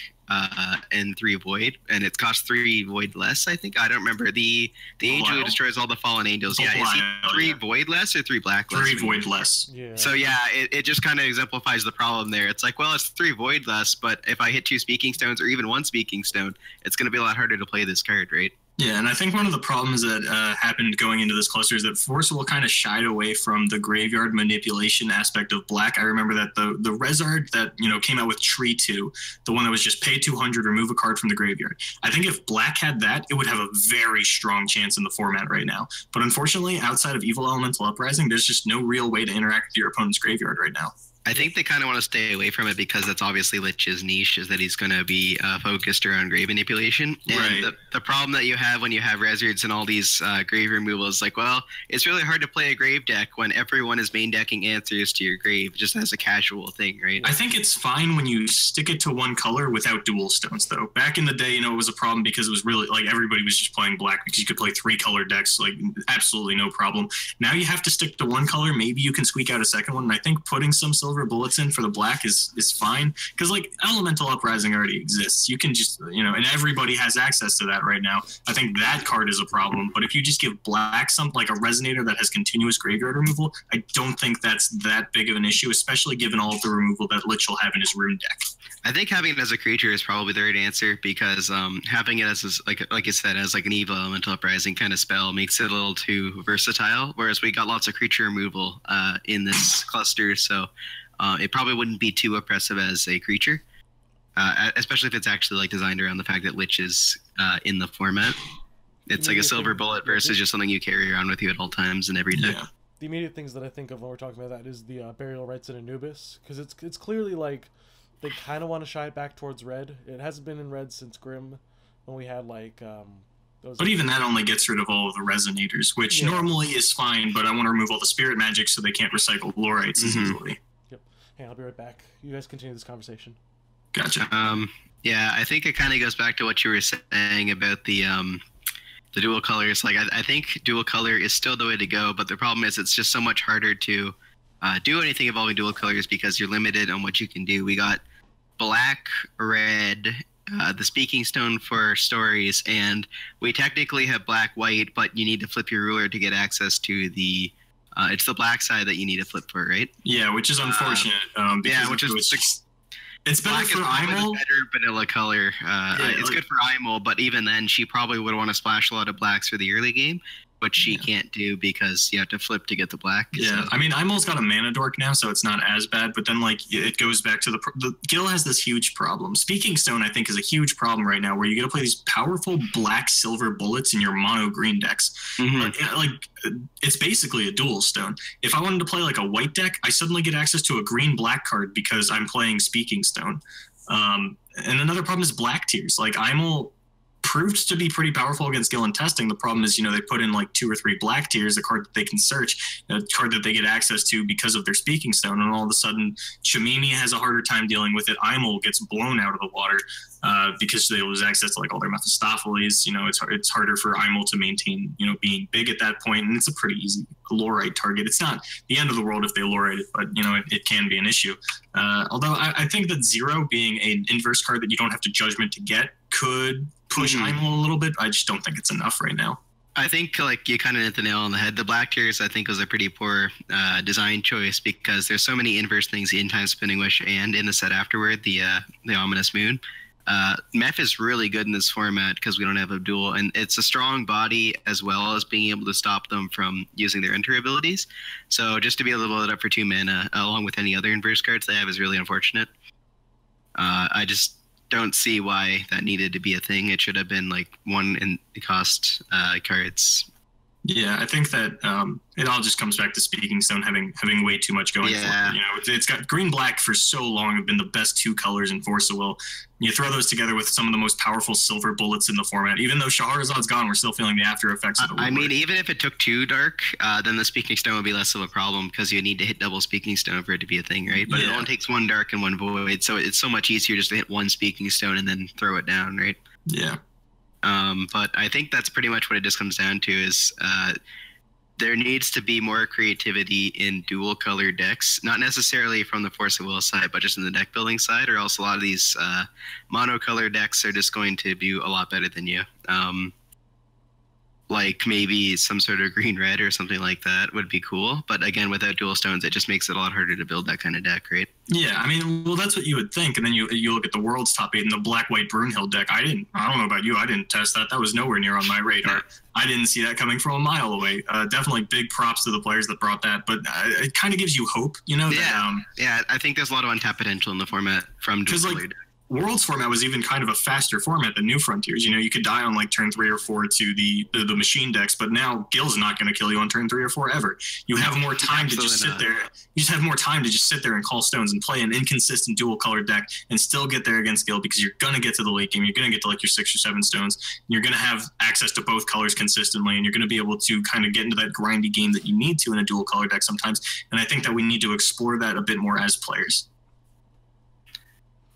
and 3 void, and it costs 3 void less. I think I don't remember the angel who destroys all the fallen angels. Yeah, is he 3 void less or 3 black less? 3 void less. Yeah. So yeah, it just kind of exemplifies the problem there. It's like, well, it's 3 void less, but if I hit 2 speaking stones or even 1 speaking stone, it's going to be a lot harder to play this card, right? Yeah, and I think one of the problems that happened going into this cluster is that Forcible kind of shied away from the graveyard manipulation aspect of black. I remember that the Rezard that came out with Tree 2, the one that was just pay 200, remove a card from the graveyard. I think if black had that, it would have a very strong chance in the format right now. But unfortunately, outside of Evil Elemental Uprising, there's just no real way to interact with your opponent's graveyard right now. I think they kind of want to stay away from it because that's obviously Lich's niche, is that he's going to be focused around grave manipulation. And Right. the problem that you have when you have Rezards and all these grave removals, like, well, it's really hard to play a grave deck when everyone is main decking answers to your grave just as a casual thing, right? I think it's fine when you stick it to one color without dual stones, though. Back in the day, it was a problem because it was really, like, everybody was just playing black because you could play 3 color decks, like, absolutely no problem. Now you have to stick to one color. Maybe you can squeak out a second one, and I think putting some silver bullets in for the black is fine, because, like, Elemental Uprising already exists. You can just, and everybody has access to that right now. I think that card is a problem, but if you just give black something like a Resonator that has continuous graveyard removal, I don't think that's that big of an issue, especially given all of the removal that Lich will have in his rune deck. I think having it as a creature is probably the right answer, because having it as like I said, as like an evil elemental uprising kind of spell makes it a little too versatile. Whereas we got lots of creature removal in this cluster, so it probably wouldn't be too oppressive as a creature, especially if it's actually like designed around the fact that Lich is in the format. It's like a silver bullet versus just something you carry around with you at all times and every deck. Yeah. The immediate things that I think of when we're talking about that is the Burial Rites in Anubis, because it's clearly like they kind of want to shy it back towards red. It hasn't been in red since Grim, when we had like those. But even that only gets rid of all of the Resonators, which normally is fine, but I want to remove all the spirit magic so they can't recycle Lorites as easily. Yep. Hey, I'll be right back. You guys continue this conversation. Gotcha. Yeah, I think it kind of goes back to what you were saying about the dual colors. Like, I think dual color is still the way to go, but the problem is it's just so much harder to do anything involving dual colors because you're limited on what you can do. We got black, red, the Speaking Stone for stories, and we technically have black, white, but you need to flip your ruler to get access to the. It's the black side that you need to flip for, right? Yeah, which is unfortunate. Yeah, which is it's better black for is probably Imol. the better vanilla color. It's good for Imol, but even then, she probably would want to splash a lot of blacks for the early game, which she can't do because you have to flip to get the black. Yeah, So. I mean, Imol's got a mana dork now, so it's not as bad. But then, like, it goes back to the Gil has this huge problem. Speaking Stone, I think, is a huge problem right now, where you got to play these powerful black silver bullets in your mono green decks. Like, it's basically a dual stone. If I wanted to play like a white deck, I suddenly get access to a green black card because I'm playing Speaking Stone. And another problem is black tiers. Like, Imol proved to be pretty powerful against Gil in testing. The problem is, they put in like 2 or 3 black tiers, a card that they can search, a card that they get access to because of their Speaking Stone, and all of a sudden, Shamimi has a harder time dealing with it. Imol gets blown out of the water because they lose access to like all their Mephistopheles. It's harder for Imol to maintain, being big at that point, and it's a pretty easy Lorite target. It's not the end of the world if they Lorite it, but it can be an issue. Although I think that 0 being an inverse card that you don't have to Judgment to get could push Imol a little bit. I just don't think it's enough right now. I think like you kind of hit the nail on the head. The black tiers, I think, was a pretty poor design choice because there's so many inverse things in Time Spinning Wish and in the set afterward, the Ominous Moon. Meph is really good in this format because we don't have a duel, and it's a strong body as well as being able to stop them from using their enter abilities. So just to be able to load up for 2 mana along with any other inverse cards they have is really unfortunate. I just don't see why that needed to be a thing. It should have been like 1 in cost cards. Yeah, I think that it all just comes back to Speaking Stone having way too much going for it. It's got green black for so long have been the best 2 colors in Force of Will. You throw those together with some of the most powerful silver bullets in the format. Even though Shaharazad's gone, we're still feeling the after effects of the I mean, even if it took 2 dark, then the Speaking Stone would be less of a problem because you need to hit double Speaking Stone for it to be a thing, right? But it only takes 1 dark and 1 void, so it's so much easier just to hit 1 Speaking Stone and then throw it down, right? Yeah. But I think that's pretty much what it just comes down to is there needs to be more creativity in dual color decks, not necessarily from the Force of Will side, but just in the deck building side, or else a lot of these monocolor decks are just going to do a lot better than you. Like maybe some sort of green-red or something like that would be cool. But again, without dual stones, it just makes it a lot harder to build that kind of deck, right? Yeah, I mean, well, that's what you would think. And then you look at the world's top 8 in the black-white Brunhild deck. I don't know about you. I didn't test that. That was nowhere near on my radar. I didn't see that coming from a mile away. Definitely big props to the players that brought that. But it kind of gives you hope, you know? Yeah, yeah. I think there's a lot of untapped potential in the format from dual color decks. World's format was even kind of a faster format than New Frontiers. You know, you could die on like turn 3 or 4 to the machine decks, but now Gil's not going to kill you on turn 3 or 4 ever. You have more time to just sit there. You just have more time to just sit there and call stones and play an inconsistent dual color deck and still get there against Gil, because you're going to get to the late game. You're going to get to like your 6 or 7 stones. You're going to have access to both colors consistently, and you're going to be able to kind of get into that grindy game that you need to in a dual color deck sometimes. And I think that we need to explore that a bit more as players.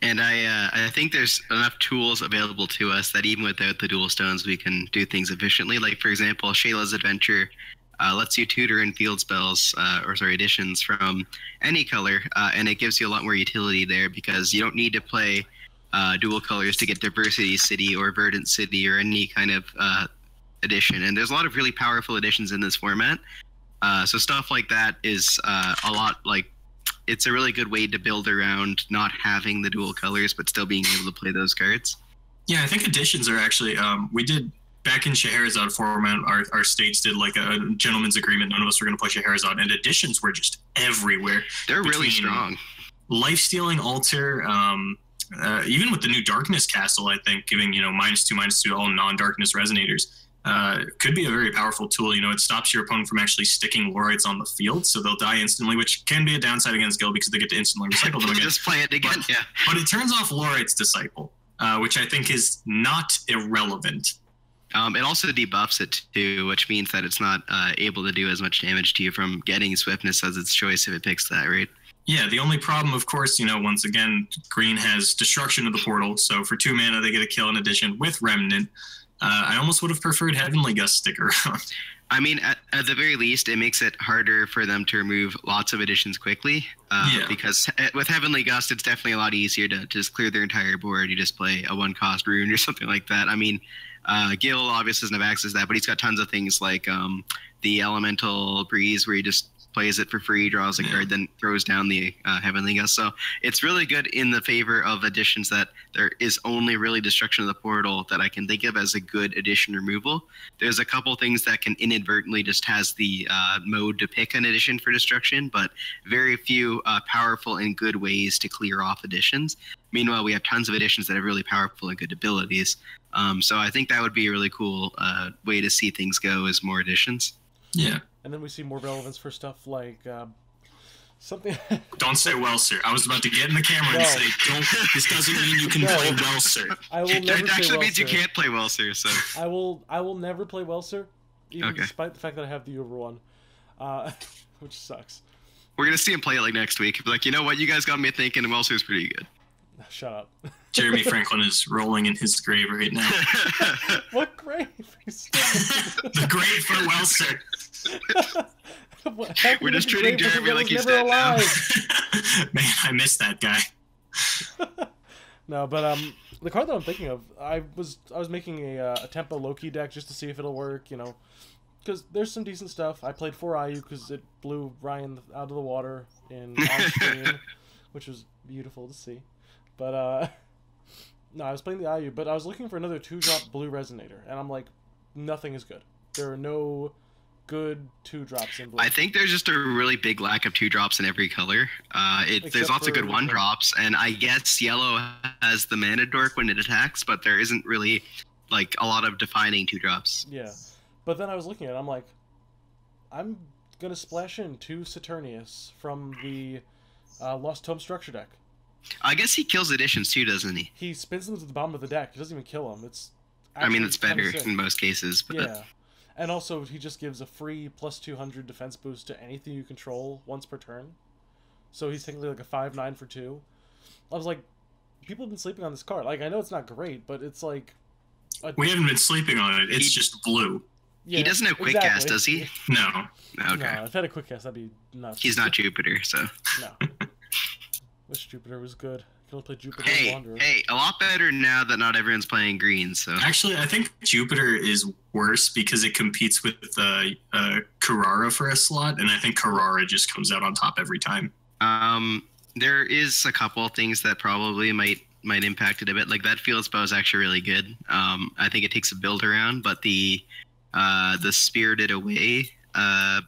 And I think there's enough tools available to us that even without the dual stones, we can do things efficiently. Like, for example, Shayla's Adventure lets you tutor in field spells, additions from any color, and it gives you a lot more utility there, because you don't need to play dual colors to get Diversity City or Verdant City or any kind of addition. And there's a lot of really powerful additions in this format. So stuff like that is a lot like, it's a really good way to build around not having the dual colors, but still being able to play those cards. Yeah, I think additions are actually, we did back in Scheherazade format, our states did like a gentleman's agreement. None of us were going to play Scheherazade, and additions were just everywhere. They're really strong. Life-stealing altar, even with the new Darkness Castle, I think giving, -2/-2 to all non-Darkness resonators. Could be a very powerful tool. You know, it stops your opponent from actually sticking Lorites on the field, so they'll die instantly, which can be a downside against Gil because they get to instantly recycle them again. Just play it again, yeah. But it turns off Lorite's Disciple, which I think is not irrelevant. It also debuffs it too, which means that it's not able to do as much damage to you from getting Swiftness as its choice if it picks that, right? Yeah, the only problem, of course, once again, green has Destruction of the Portal, so for 2 mana they get a kill in addition with Remnant. I almost would have preferred Heavenly Gust stick around. I mean, at the very least, it makes it harder for them to remove lots of additions quickly. Because with Heavenly Gust, it's definitely a lot easier to just clear their entire board. You just play a 1-cost rune or something like that. I mean, Gil obviously doesn't have access to that, but he's got tons of things like the Elemental Breeze, where he just plays it for free, draws a card, then throws down the Heavenly Gust. So it's really good in the favor of additions that there is only really Destruction of the Portal that I can think of as a good addition removal. There's a couple things that can inadvertently just has the mode to pick an addition for destruction, but very few powerful and good ways to clear off additions. Meanwhile, we have tons of additions that have really powerful and good abilities. So I think that would be a really cool way to see things go, is more additions. Yeah. And then we see more relevance for stuff like something. Don't say well, sir. I was about to get in the camera and say, "Don't." This doesn't mean you can play well, sir. I will never it actually play means well, you can't play well, sir. So I will never play well, sir. Even despite the fact that I have the over one, which sucks. We're gonna see him play it like next week. Like, you know what? You guys got me thinking Wellser's pretty good. Shut up. Jeremy Franklin is rolling in his grave right now. What grave? The grave for Welser. We're just treating Jeremy like he's dead now. Man, I miss that guy. No, but the card that I'm thinking of, I was making a tempo Loki deck just to see if it'll work, because there's some decent stuff. I played 4 IU because it blew Ryan out of the water on screen, which was beautiful to see. But no, I was playing the IU, but I was looking for another 2-drop blue resonator, and I'm like, nothing is good. There are no good 2-drops in blue. I think there's just a really big lack of 2-drops in every color. There's lots of good 1-drops, and I guess yellow has the mana dork when it attacks, but there isn't really like a lot of defining 2-drops. Yeah, but then I was looking at it, I'm like, I'm gonna splash in 2 Saturnius from the Lost Tome Structure deck. I guess he kills additions too, doesn't he? He spins them to the bottom of the deck. He doesn't even kill them. It's better in most cases. But... yeah, and also he just gives a free +200 defense boost to anything you control once per turn. So he's technically like a 5/9 for 2. I was like, people have been sleeping on this card. Like, I know it's not great, but it's like... we haven't been sleeping on it. It's just blue. He doesn't have quick cast, does he? No. Okay. No, if I had a quick cast, that'd be nuts. He's not Jupiter, so. No. Wish Jupiter was good. You can only play Jupiter Hey, Wanderer. hey, a lot better now that not everyone's playing green, so. Actually, I think Jupiter is worse because it competes with Carrara for a slot, and I think Carrara just comes out on top every time. There is a couple of things that probably might impact it a bit. Like that field spell is actually really good. I think it takes a build around, but the Spirited Away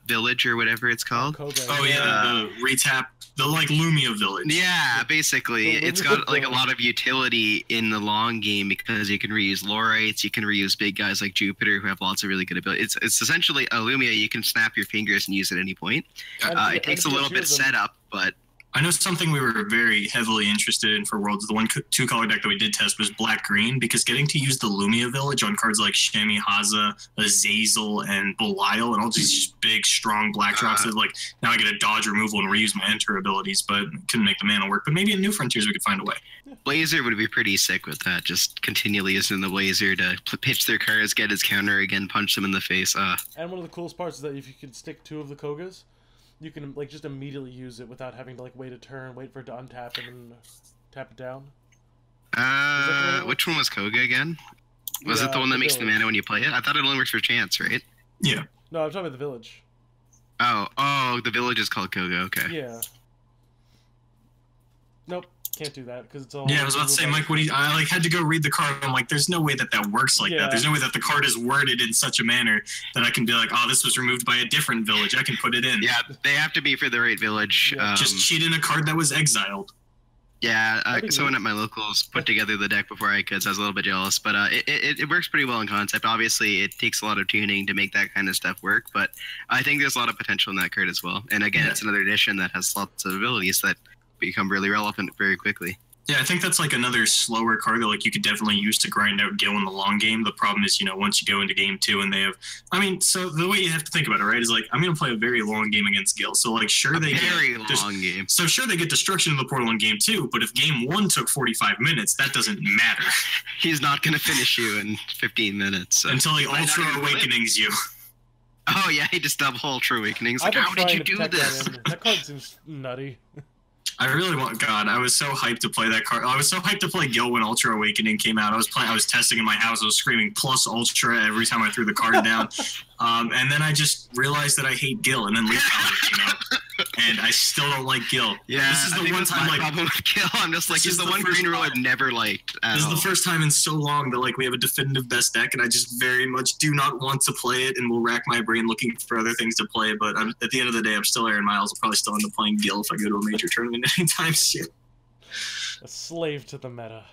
village or whatever it's called. Oh yeah, the retap, the like Lumia village. Yeah, basically, it's got like a lot of utility in the long game because you can reuse Lorites, you can reuse big guys like Jupiter who have lots of really good ability. It's essentially a Lumia you can snap your fingers and use at any point. It takes a little bit setup, but. I know something we were very heavily interested in for Worlds. The 2-color deck that we did test was black-green, because getting to use the Lumia Village on cards like Shami Haza, Azazel, and Belial, and all these big, strong black drops that, like, now I get a dodge removal and reuse my enter abilities, but couldn't make the mana work. But maybe in New Frontiers we could find a way. Blazer would be pretty sick with that, just continually using the Blazer to pitch their cards, get his counter again, punch them in the face. And one of the coolest parts is that if you could stick 2 of the Kogas, you can like just immediately use it without having to like wait a turn, wait for it to untap, and then tap it down. Which one was Koga again? Was it the one that makes the mana when you play it? I thought it only works for chance, right? Yeah. No, I'm talking about the village. Oh, the village is called Koga. Okay. Yeah. Nope, can't do that because it's all. Yeah, I was about to say, Mike. I like had to go read the card. I'm like, there's no way that works like that. There's no way that the card is worded in such a manner that I can be like, oh, this was removed by a different village. I can put it in. Yeah, they have to be for the right village. Yeah. Just cheat in a card that was exiled. Yeah, someone at my locals put together the deck before I could, so I was a little bit jealous. But it works pretty well in concept. Obviously, it takes a lot of tuning to make that kind of stuff work, but I think there's a lot of potential in that card as well. And again, it's another edition that has lots of abilities that become really relevant very quickly. Yeah, I think that's like another slower card that like you could definitely use to grind out Gil in the long game. The problem is, once you go into game 2 and they have, so the way you have to think about it, right, is like I'm gonna play a very long game against Gil. So like sure they game. So sure they get destruction in the portal in game 2, but if game 1 took 45 minutes, that doesn't matter. He's not gonna finish you in 15 minutes. So. Until he Ultra Awakenings you. Oh yeah, he just double Ultra Awakenings. Like, how did you do this? That card seems nutty. I really want. God, I was so hyped to play that card. I was so hyped to play Gil when Ultra Awakening came out. I was testing in my house. I was screaming plus Ultra every time I threw the card down. And then I just realized that I hate Gil, and then Leaf Powder came out, and I still don't like Gil. Yeah, this is the one time my problem with Gil. I'm just like, he's the one green rule I've never liked. This is the first time in so long that like we have a definitive best deck, and I just very much do not want to play it, and will rack my brain looking for other things to play. But at the end of the day, I'm still Aaron Miles. I'll probably still end up playing Gil if I go to a major tournament anytime soon. A slave to the meta.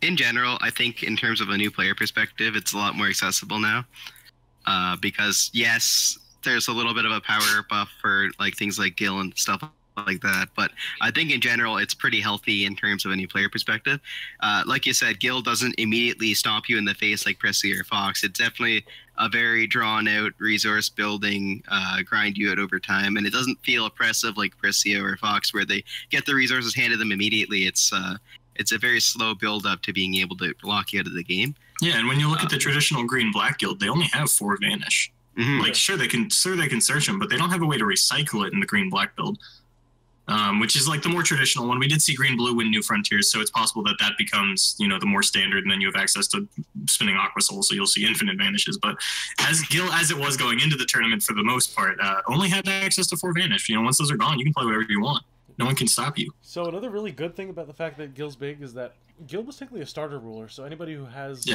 In general, I think in terms of a new player perspective, it's a lot more accessible now. Because yes, there's a little bit of a power buff for like things like Gil and stuff like that, but I think in general it's pretty healthy in terms of a new player perspective. Like you said, Gil doesn't immediately stomp you in the face like Pressy or Fox. It's definitely a very drawn out resource building, grind you out over time, and it doesn't feel oppressive like Pressy or Fox where they get the resources handed them immediately. It's a very slow build up to being able to lock you out of the game. Yeah, and when you look at the traditional green-black guild, they only have 4 Vanish. Mm-hmm. Like, sure they can search them, but they don't have a way to recycle it in the green-black build, which is like the more traditional one. We did see green-blue win New Frontiers, so it's possible that becomes, the more standard, and then you have access to spinning Aqua Soul, so you'll see infinite Vanishes. But as Gil, as it was going into the tournament for the most part, only had access to 4 Vanish. Once those are gone, you can play whatever you want. No one can stop you. So another really good thing about the fact that Gil's big is that Gil was technically a starter ruler, so anybody who has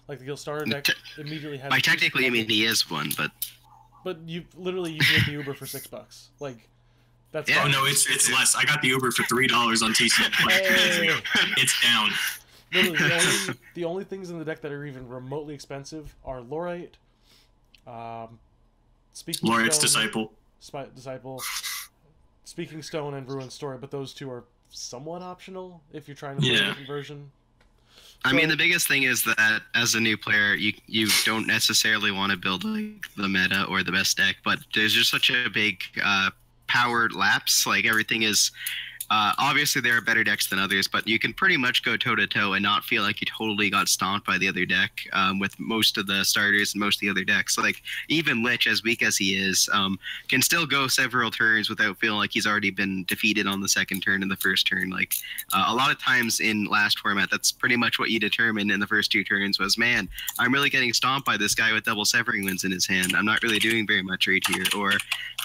like the Gil starter deck immediately has. By technically, I mean he is one, but you get the Uber for $6. Like that's. Oh no, it's less. I got the Uber for $3 on TCM. Hey. It's down. Literally, the only things in the deck that are even remotely expensive are Lorite, Speaking Lorite's Stone, Disciple. Speaking Stone and Ruined Story, but those two are somewhat optional if you're trying to play a different version. I mean, the biggest thing is that as a new player, you don't necessarily want to build like the meta or the best deck, but there's just such a big power lapse. Like everything is Obviously, there are better decks than others, but you can pretty much go toe-to-toe and not feel like you totally got stomped by the other deck with most of the starters and most of the other decks. Like, even Lich, as weak as he is, can still go several turns without feeling like he's already been defeated on the second turn and the first turn. Like, a lot of times in last format, that's pretty much what you determined in the first 2 turns was, man, I'm really getting stomped by this guy with double Severing Winds in his hand. I'm not really doing very much right here. Or,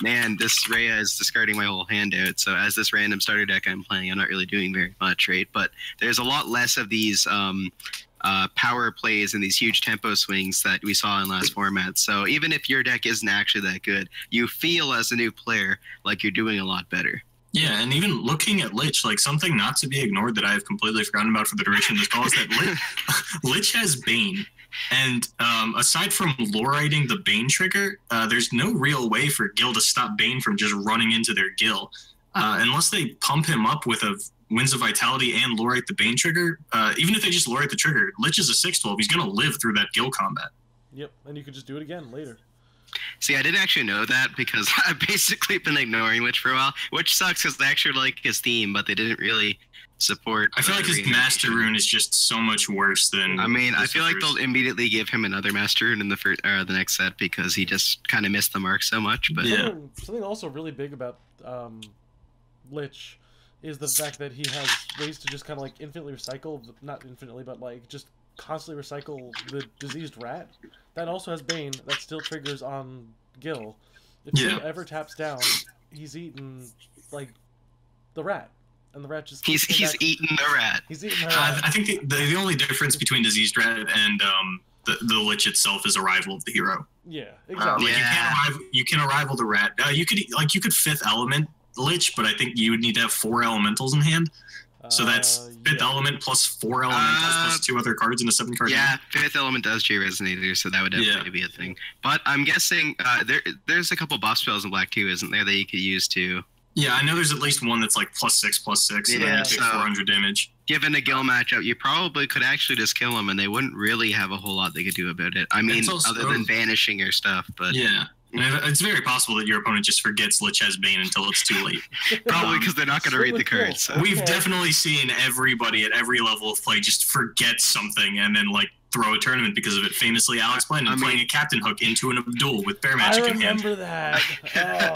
man, this Rhea is discarding my whole hand out, so as this random starter deck I'm playing, I'm not really doing very much, right? But there's a lot less of these power plays and these huge tempo swings that we saw in last format. So even if your deck isn't actually that good, you feel as a new player like you're doing a lot better. Yeah, and even looking at Lich, like something not to be ignored that I have completely forgotten about for the duration of this call is that Lich has Bane. And aside from lore-writing the Bane trigger, there's no real way for Gil to stop Bane from just running into their Gil. Unless they pump him up with a Winds of Vitality and lore-write the Bane trigger, even if they just lore-write the trigger, Lich is a 6/12. He's going to live through that Gil combat. Yep, and you could just do it again later. See, I didn't actually know that because I've basically been ignoring Lich for a while, which sucks because they actually like his theme, but they didn't really support. I feel like his Master Rune is just so much worse than. I mean, I feel like they'll immediately give him another Master Rune in the next set because he just kind of missed the mark so much. But yeah, something also really big about Lich is the fact that he has ways to just kind of like infinitely recycle, not infinitely, but like just constantly recycle the diseased rat. That also has Bane that still triggers on Gil. If Gil ever taps down, he's eaten like the rat. And the rat just he's eaten the rat. He's eaten the rat. I think the only difference between diseased rat and the Lich itself is arrival of the hero. Yeah, exactly. You can arrival the rat. You could fifth element Lich, but I think you would need to have 4 elementals in hand. So that's fifth element plus 4 elementals plus 2 other cards in a 7-card hand. Yeah, fifth element does J Resonator, so that would definitely be a thing. But I'm guessing there's a couple buff spells in black too, isn't there, that you could use to. Yeah, I know there's at least one that's like +6/+6, and then you take 400 damage. Given a Gil matchup, you probably could actually just kill him, and they wouldn't really have a whole lot they could do about it. I mean, also, other than banishing your stuff, but yeah. It's very possible that your opponent just forgets Lich has Bane until it's too late. Probably because they're not going to read the cards. So. We've definitely seen everybody at every level of play just forget something and then like throw a tournament because of it. Famously, Alex Blandon playing a Captain Hook into an Abdul with Bear Magic in hand. I remember that.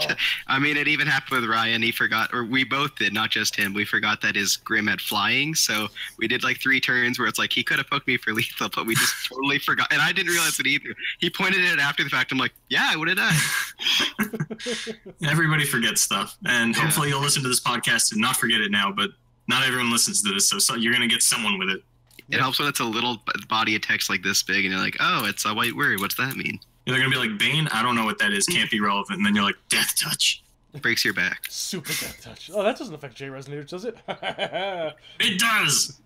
Oh. I mean, it even happened with Ryan. He forgot, or we both did, not just him. We forgot that his Grim had flying, so we did like 3 turns where it's like he could have poked me for lethal, but we just totally forgot. And I didn't realize it either. He pointed it after the fact. I'm like, yeah, I would have died. Everybody forgets stuff, and hopefully you'll listen to this podcast and not forget it now. But not everyone listens to this, so you're gonna get someone with it. It helps when it's a little body of text like this big, and you're like, oh, it's a white word. What's that mean? They're going to be like, Bane? I don't know what that is. Can't be relevant. And then you're like, Death Touch. Breaks your back. Super Death Touch. Oh, that doesn't affect J Resonators, does it? It does!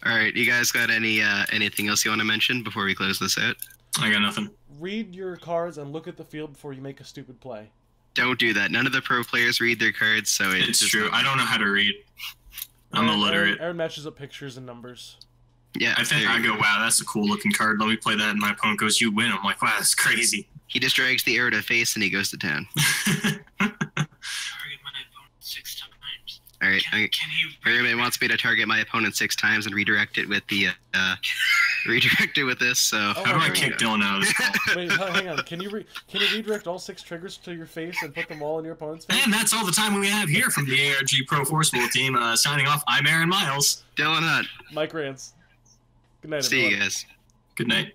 All right, you guys got anything else you want to mention before we close this out? I got nothing. Read your cards and look at the field before you make a stupid play. Don't do that. None of the pro players read their cards, so it's true. I don't know how to read. I'm illiterate. Aaron matches up pictures and numbers. Yeah, I think I go, wow, that's a cool looking card. Let me play that, and my opponent goes, you win. I'm like, wow, that's crazy. He just drags the arrow to face, and he goes to town. All right, Merriman wants me to target my opponent 6 times and redirect it with the this. So how do I kick Dylan out of this call? Wait, hang on. Can you redirect all 6 triggers to your face and put them all in your opponent's face? And that's all the time we have here from the ARG Pro Forceful team. Signing off. I'm Aaron Miles. Dylan Hunt. Mike Rance. Good night, everyone. See you guys. Good night.